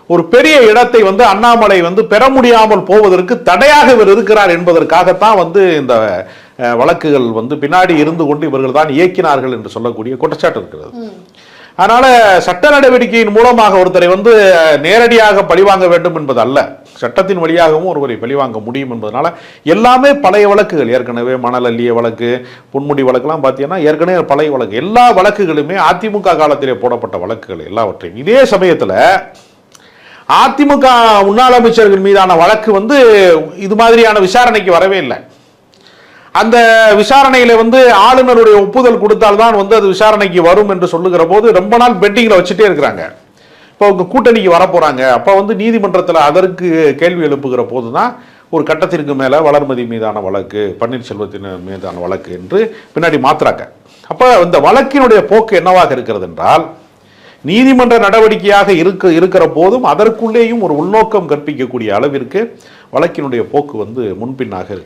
ஒரு பெரிய இடத்தை அண்ணாமலை பெற முடியாமல் போவதற்கு தடையாக இவர் இருக்கிறார் என்பதற்காகத்தான் இந்த வழக்குகள் பின்னாடி இருந்து கொண்டு இவர்கள் தான் இயக்கினார்கள் என்று சொல்லக்கூடிய குற்றச்சாட்டு இருக்கிறது. அதனால சட்ட நடவடிக்கையின் மூலமாக ஒருத்தரை நேரடியாக பழிவாங்க வேண்டும் என்பது அல்ல, சட்டத்தின் வழியாகவும் ஒருவரை பழிவாங்க முடியும் என்பதனால எல்லாமே பழைய வழக்குகள். ஏற்கனவே மணல் அள்ளிய வழக்கு, பொன்முடி வழக்குலாம் பார்த்தீங்கன்னா ஏற்கனவே பழைய வழக்கு. எல்லா வழக்குகளுமே அதிமுக காலத்திலே போடப்பட்ட வழக்குகள் எல்லாவற்றையும். இதே சமயத்தில் அதிமுக முன்னாள் அமைச்சர்கள் மீதான வழக்கு இது மாதிரியான விசாரணைக்கு வரவே இல்லை. அந்த விசாரணையில ஆளுநருடைய ஒப்புதல் கொடுத்தால்தான் அது விசாரணைக்கு வரும் என்று சொல்லுகிற போது ரொம்ப நாள் பெண்டிங்ல வச்சுட்டே இருக்கிறாங்க. இப்போ உங்க கூட்டணிக்கு வரப்போறாங்க, அப்ப நீதிமன்றத்தில் அதற்கு கேள்வி எழுப்புகிற போதுதான் ஒரு கட்டத்திற்கு மேல வளர்மதி மீதான வழக்கு, பன்னீர்செல்வத்தின் மீதான வழக்கு என்று பின்னாடி மாத்துறாங்க. அப்ப இந்த வழக்கினுடைய போக்கு என்னவாக இருக்கிறது என்றால், நீதிமன்ற நடவடிக்கையாக இருக்கிற போதும் அதற்குள்ளேயும் ஒரு உள்நோக்கம் கற்பிக்கக்கூடிய அளவிற்கு வழக்கினுடைய போக்கு முன்பின்னாக இருக்கு.